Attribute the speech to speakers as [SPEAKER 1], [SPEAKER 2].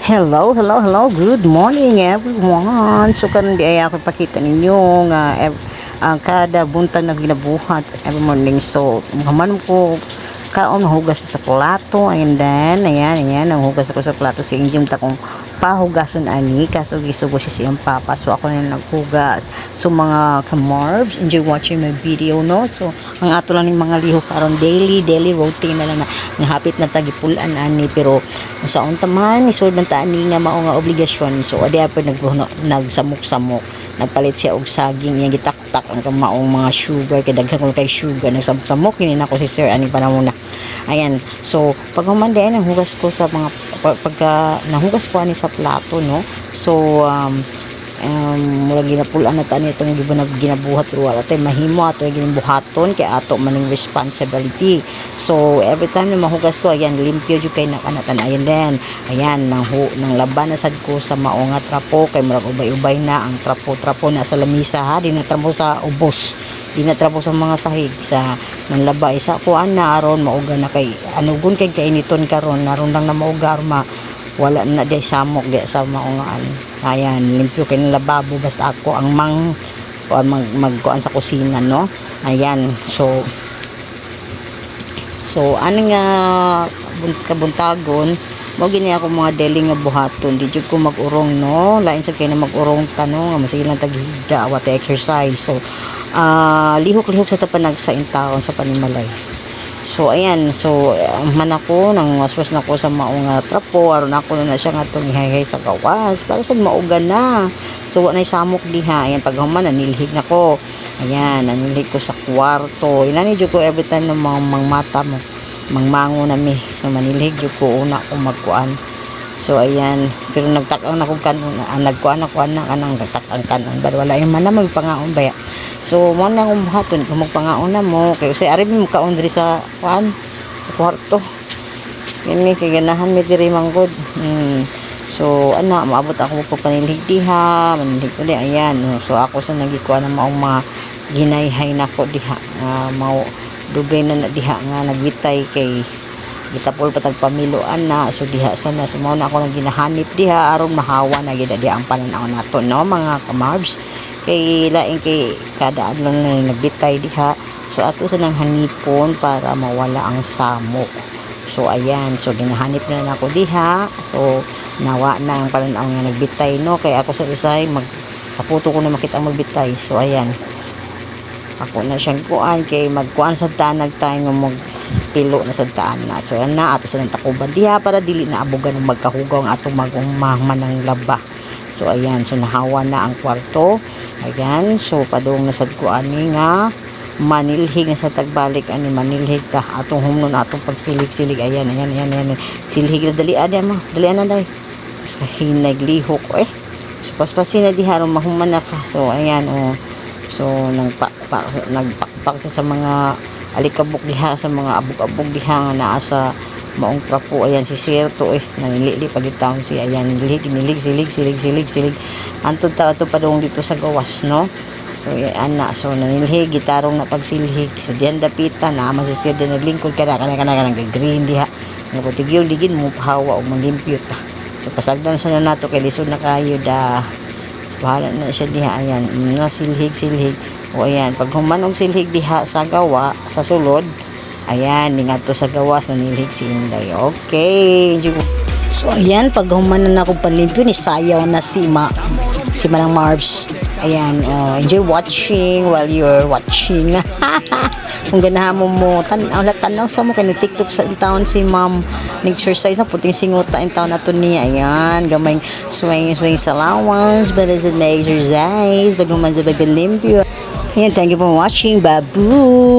[SPEAKER 1] Hello. Good morning everyone. So karon di ay ako pakita ninyo nga ang kada buntag na ginabuhat every morning. So maman ko kaon hugas sa plato and then ayan nanghugas ako sa plato si Injim ta kong pahugason ani kaso gisugo siya siyang papa, so ako na naghugas. So mga kamarbs, enjoy watching my video, no? So ang ato lang ng mga liho karon daily routine na lang na hapit na tagipulan ani, pero sa unta man isod man ta ani nga mao nga obligasyon. So adi pa nagsamok-samok, nagpalit siya og saging iyang gitaktak ang kamaong mga sugar kay daghan ko kay sugar, nagsamok yun ako si sir ani panahon na. Ayan, so pag humanda ang hugas ko sa mga pagka nahugas ko ani sa plato, no? So murag ginapulan na ta nitong ginabuhat pero wala tay mahimo ato ginabuhaton kay ato maning responsibility. So every time na mahugas ko, ayan, limpyo jud kay nakanatan. Ayan nang laban na sad ko sa mao nga trapo kay murag ubay-ubay na ang trapo na sa lamisa, ha, di na trapo sa ubos, di na trapo sa mga sahig sa nanlaba isa kuan na aron mauga na kay anugon kay kainiton karon naron lang na mauga wala na day samok di sa maungaan. Ayan, limpyo kay ng lababo basta ako ang magkuan sa kusina, no? Ayan, so ano nga kabuntagon mo gini ako mga daily nga buhaton, di jud ko mag-urong, no? Lain sa kay na mag-urong tanong nga masige lang taghiga what exercise. So lihok-lihok sa tapanag sa intawon sa panimalay. So ayan, so man ako nang waswas na ko sa maong trapo aron ako na siya nga tong ihay sa gawas para sa mauga na. So wa nay samok diha. Ayan, pag human nanilhig na ko. Ayan, nanilhig ko sa kwarto. Inani jud ko every time ng mga mangmata mo mangmango na mi. So manilhig jud ko una ko magkuan. So ayan, pero nagtak-ang na ko kanon, nagkuan ako na kanang nagtak-ang kanon ba wala yung man na magpangaon baya. So mo na kung buhaton kung magpangaon na mo kay usay ari mo kaon diri sa kuan sa kwarto. Kini kay ganahan mi diri manggod. So ana maabot ako pag panilhig diha, manilhig ko di ayan. So ako sa nagikuan na maong mga ginayhay nako diha mao dugay na diha nga nagwitay kay gitapol patag pamiluan na. So diha sana so mao na ako nang ginahanip diha aron mahawa na gid di ang pananaw nato, no, mga kamarbs. Kay laing kay kada adlaw na nagbitay diha, so ato sa nang hanipon para mawala ang samok. So ayan, so ginahanip na ako diha, so nawa na ang pananaw nga nagbitay, no, kay ako sa usay sa puto ko na makita ang magbitay. So ayan, ako na siyang kuan kay magkuan sa tanag tayo nga pilo na sa taan na. So yan na ato sa nang takuban diha para dili na abugan ng magkahugaw ang atong magumahman ng laba. So ayan, so nahawa na ang kwarto. Ayan, so padung nasad ko ani nga manilhig sa tagbalik ani manilhig ta atong humnon atong pagsilig-silig. Ayan silhig na dalian mo dalian na day sa hinay lihok so paspasin na diha ron mahuman na ka. So ayan, so nagpakpak sa mga alikabok diha sa mga abog-abog diha nga naa sa maong trapo. Ayan si Sirto nanilili pagitaon si ayan nilig silig antod ta ato padung dito sa gawas, no? So ana so nanilhig gitarong na pagsilhig. So diyan dapita na man si Sir din naglingkod kana green diha nga putigil digin mo pahawa og mangimpyut ta. So pasagdan sa nato kay lisod na kayo da bahala na siya diha. Ayan na silhig o ayan pag human og silhig diha sa gawa sa sulod, ayan ningadto sa gawas nanilhig si Inday. Okay, so ayan pag human na ako panlimpyo ni sayaw na si Manang Marbs. Ayan, enjoy watching while you're watching. Kung ganahan mo tanaw sa mo kay TikTok sa taon si ma'am nag-exercise na puting singuta in taon nato niya. Ayan, gamay swing sa allowance but is an exercise pag human sa paglimpyo. Ayan, thank you for watching. Babu.